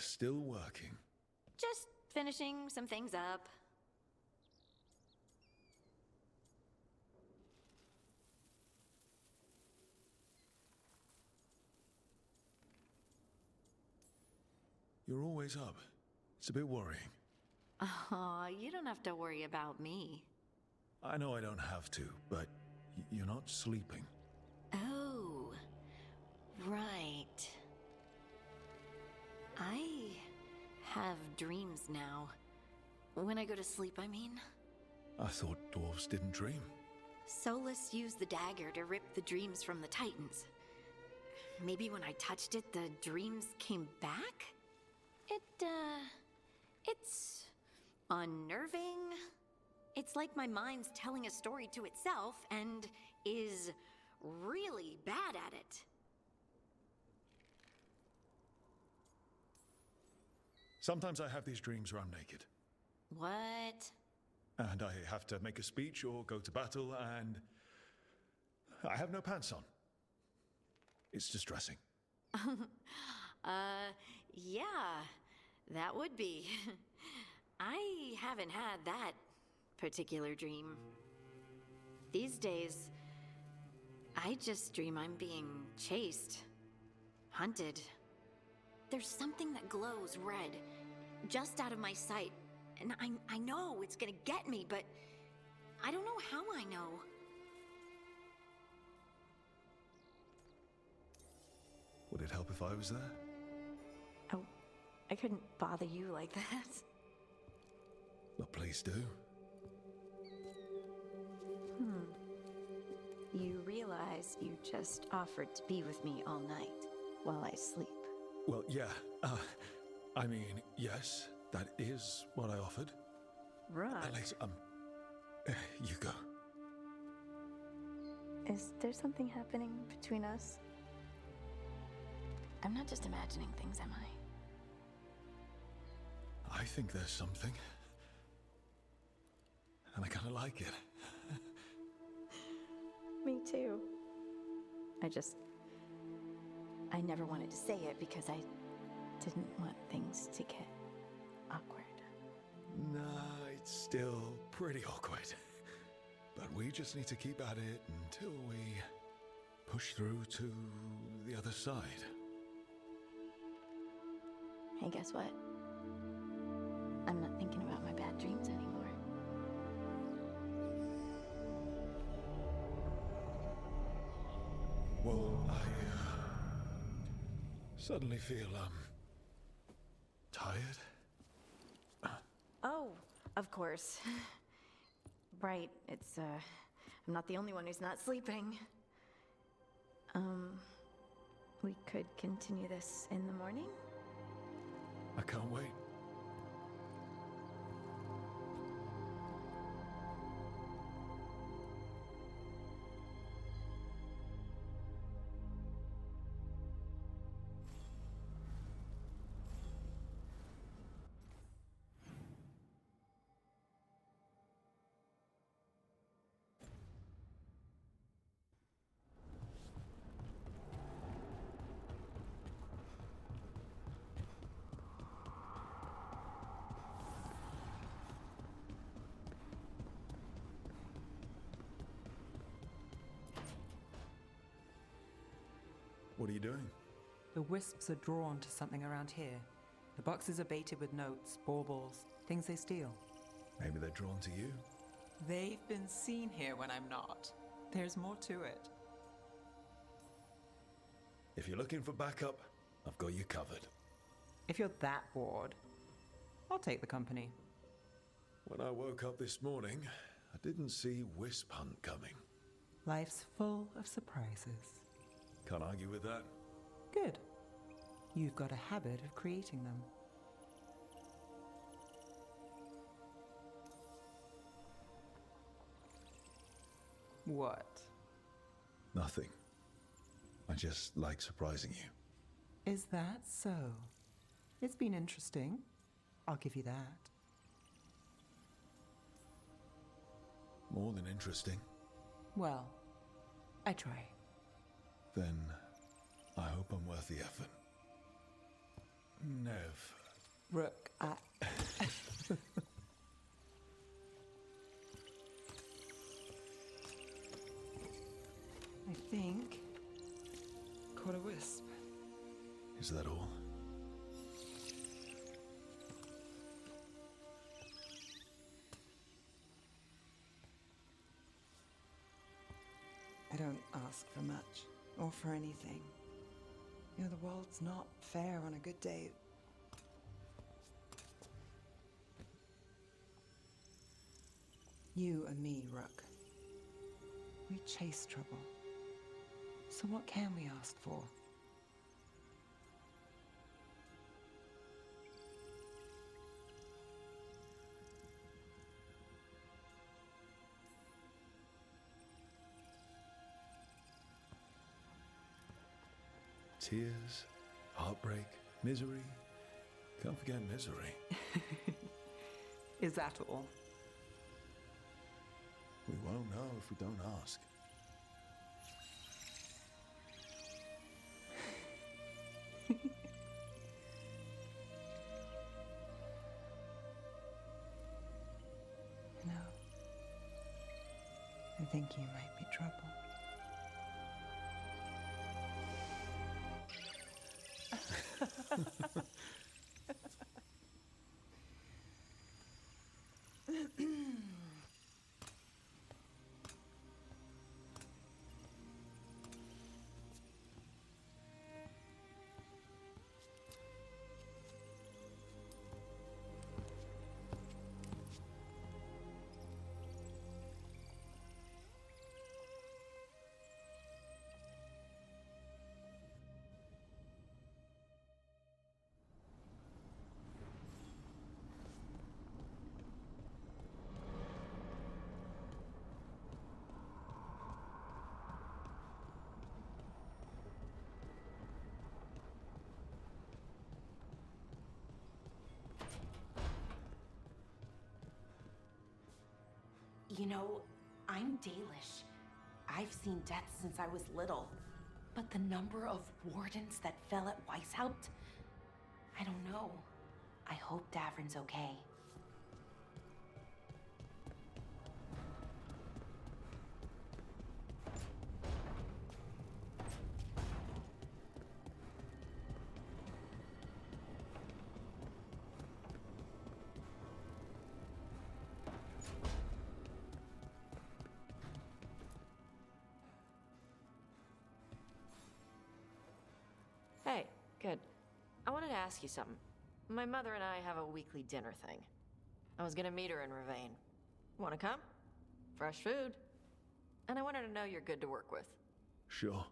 still working? Just finishing some things up. You're always up. It's a bit worrying. Aw, you don't have to worry about me. I know I don't have to, but you're not sleeping. Oh, right. I have dreams now. When I go to sleep, I mean. I thought dwarves didn't dream. Solus used the dagger to rip the dreams from the Titans. Maybe when I touched it, the dreams came back? It's unnerving. It's like my mind's telling a story to itself and is really bad at it. Sometimes I have these dreams where I'm naked. What? And I have to make a speech or go to battle, and I have no pants on. It's distressing. Yeah, that would be. I haven't had that particular dream. These days, I just dream I'm being chased, hunted. There's something that glows red, just out of my sight, and I know it's gonna get me, but I don't know how I know. Would it help if I was there? Oh, I couldn't bother you like that. Well, please do. You realize you just offered to be with me all night while I sleep. Well, yeah. I mean, yes, that is what I offered. Right. Alex, you go. Is there something happening between us? I'm not just imagining things, am I? I think there's something. And I kind of like it. Me too. I never wanted to say it because I didn't want things to get awkward. Nah, it's still pretty awkward. But we just need to keep at it until we push through to the other side. Hey, guess what? I'm not thinking about my bad dreams anymore. Well, I suddenly feel, tired. Oh, of course. Right, it's, I'm not the only one who's not sleeping. We could continue this in the morning? I can't wait. What are you doing? The wisps are drawn to something around here. The boxes are baited with notes, baubles, things they steal. Maybe they're drawn to you. They've been seen here when I'm not. There's more to it. If you're looking for backup, I've got you covered. If you're that bored, I'll take the company. When I woke up this morning, I didn't see Wisp Hunt coming. Life's full of surprises. Can't argue with that. Good. You've got a habit of creating them. What? Nothing. I just like surprising you. Is that so? It's been interesting. I'll give you that. More than interesting. Well, I try. Then I hope I'm worth the effort. Nev. Rook, I think caught a wisp. Is that all? I don't ask for much, or for anything. You know, the world's not fair on a good day. You and me, Rook. We chase trouble. So what can we ask for? Tears, heartbreak, misery. Can't forget misery. Is that all? We won't know if we don't ask. No. I think you might be trouble. You know, I'm Dalish. I've seen death since I was little. But the number of wardens that fell at Weishaupt, I don't know. I hope Davrin's okay. Hey, good. I wanted to ask you something. My mother and I have a weekly dinner thing. I was gonna meet her in Ravane. Wanna come? Fresh food. And I want her to know you're good to work with. Sure.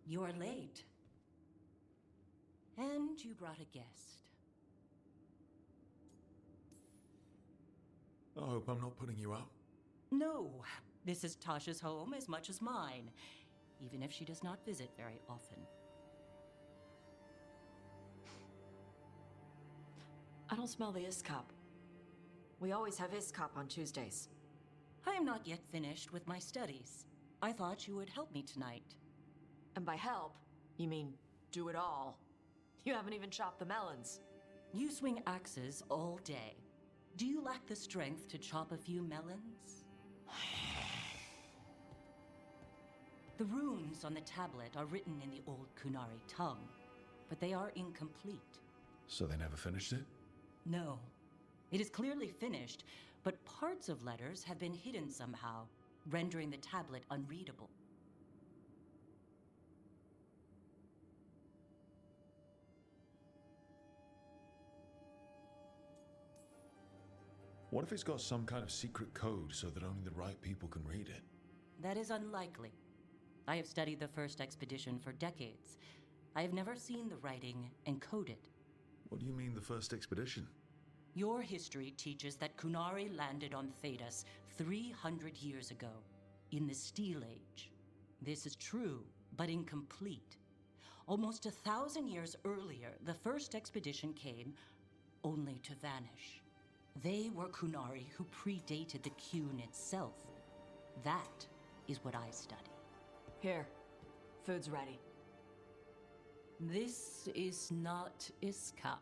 You're late. And you brought a guest. I hope I'm not putting you up. No, this is Tasha's home as much as mine, even if she does not visit very often. I don't smell the Iskop. We always have Iskop on Tuesdays. I am not yet finished with my studies. I thought you would help me tonight. And by help, you mean do it all. You haven't even chopped the melons. You swing axes all day. Do you lack the strength to chop a few melons? The runes on the tablet are written in the old Kunari tongue, but they are incomplete. So they never finished it? No. It is clearly finished, but parts of letters have been hidden somehow, rendering the tablet unreadable. What if it's got some kind of secret code so that only the right people can read it? That is unlikely. I have studied the first expedition for decades. I have never seen the writing encoded. What do you mean, the first expedition? Your history teaches that Kunari landed on Thedas 300 years ago, in the Steel Age. This is true, but incomplete. Almost 1,000 years earlier, the first expedition came only to vanish. They were Kunari who predated the Qun itself. That is what I study. Here, food's ready. This is not Iskap.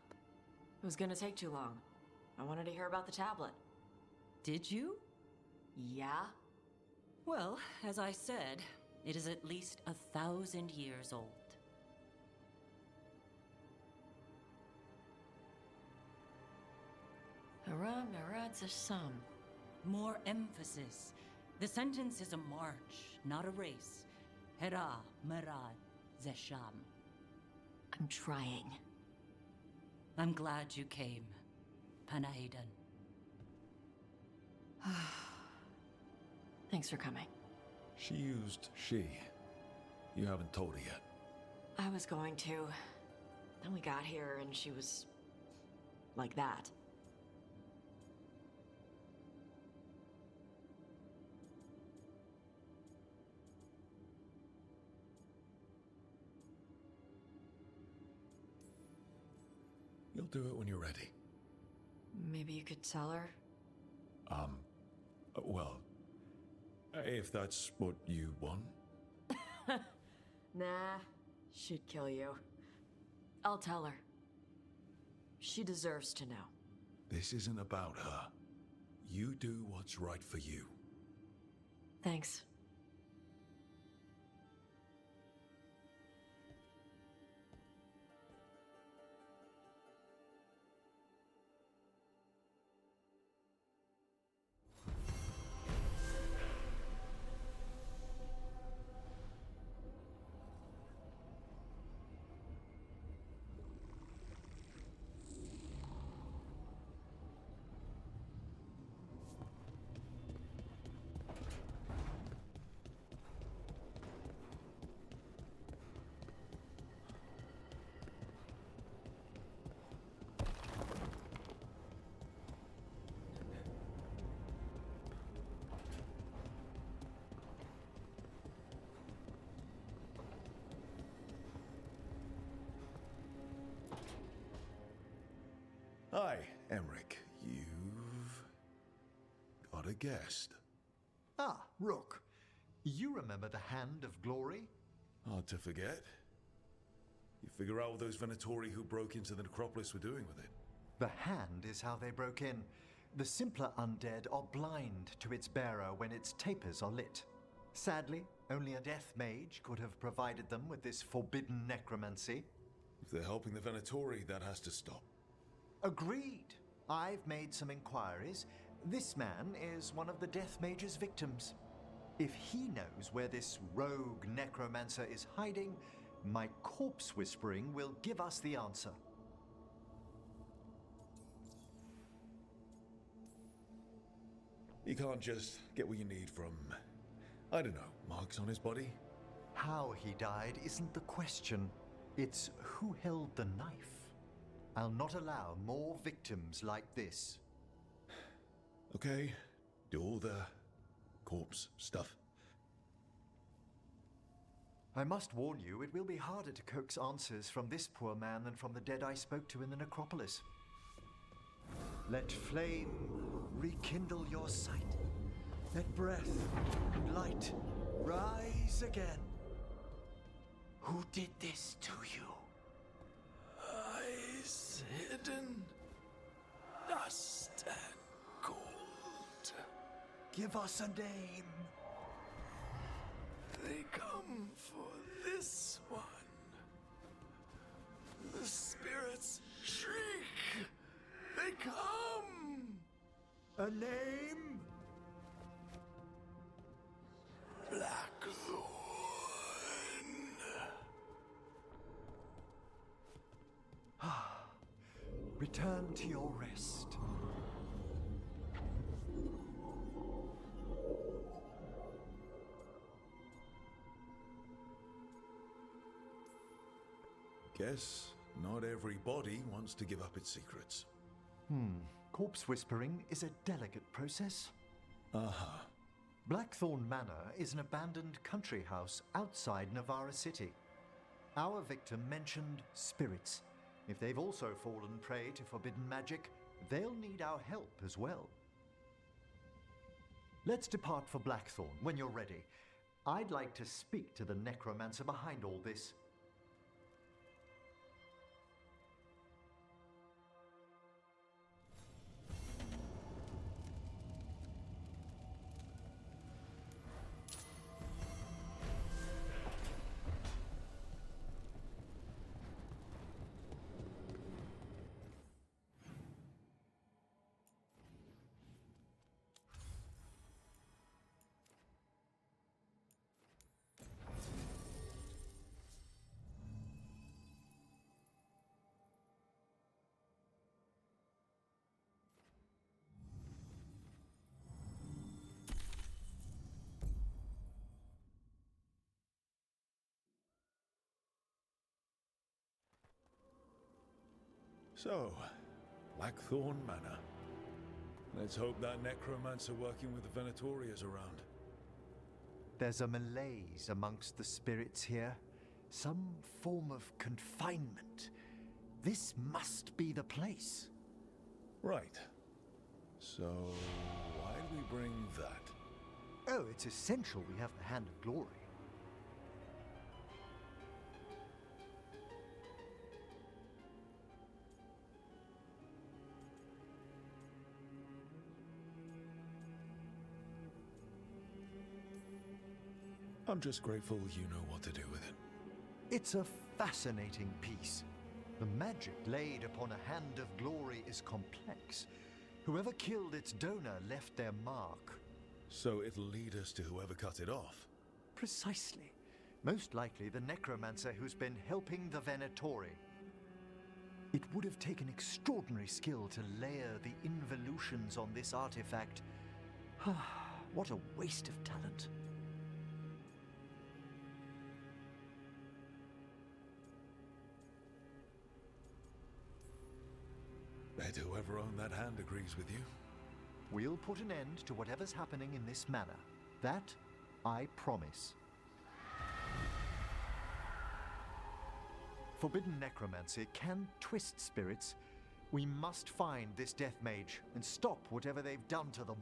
It was gonna take too long. I wanted to hear about the tablet. Did you? Yeah? Well, as I said, it is at least 1,000 years old. Hara Marad Zasham. More emphasis. The sentence is a march, not a race. Hera Marad Zesham. I'm trying. I'm glad you came, Panaidan. Thanks for coming. She used she. You haven't told her yet. I was going to. Then we got here and she was... like that. You'll do it when you're ready. Maybe you could tell her? Well, if that's what you want. Nah, she'd kill you. I'll tell her. She deserves to know. This isn't about her. You do what's right for you. Thanks. Hi, Emmerich. You've got a guest. Ah, Rook. You remember the Hand of Glory? Hard to forget. You figure out what those Venatori who broke into the necropolis were doing with it. The Hand is how they broke in. The simpler undead are blind to its bearer when its tapers are lit. Sadly, only a death mage could have provided them with this forbidden necromancy. If they're helping the Venatori, that has to stop. Agreed. I've made some inquiries. This man is one of the death mage's victims. If he knows where this rogue necromancer is hiding, my corpse whispering will give us the answer. You can't just get what you need from, I don't know, marks on his body? How he died isn't the question. It's who held the knife. I'll not allow more victims like this. Okay, do all the corpse stuff. I must warn you, it will be harder to coax answers from this poor man than from the dead I spoke to in the necropolis. Let flame rekindle your sight. Let breath and light rise again. Who did this to you? Eyes hidden, dust and Give us a name. They come for this one. The spirits shriek. They come. A name? Blackthorn. Return to your rest. Guess not every body wants to give up its secrets. Corpse whispering is a delicate process. Uh-huh. Blackthorn Manor is an abandoned country house outside Navarra City. Our victim mentioned spirits. If they've also fallen prey to forbidden magic, they'll need our help as well. Let's depart for Blackthorn when you're ready. I'd like to speak to the necromancer behind all this. So, Blackthorn Manor. Let's hope that necromancer working with the Venatori is around. There's a malaise amongst the spirits here. Some form of confinement. This must be the place. Right. So, why do we bring that? Oh, it's essential we have the Hand of Glory. I'm just grateful you know what to do with it. It's a fascinating piece. The magic laid upon a Hand of Glory is complex. Whoever killed its donor left their mark. So it'll lead us to whoever cut it off. Precisely. Most likely the necromancer who's been helping the Venatori. It would have taken extraordinary skill to layer the involutions on this artifact. What a waste of talent. Bet whoever owned that hand agrees with you. We'll put an end to whatever's happening in this manor. That, I promise. Forbidden necromancy can twist spirits. We must find this death mage and stop whatever they've done to them.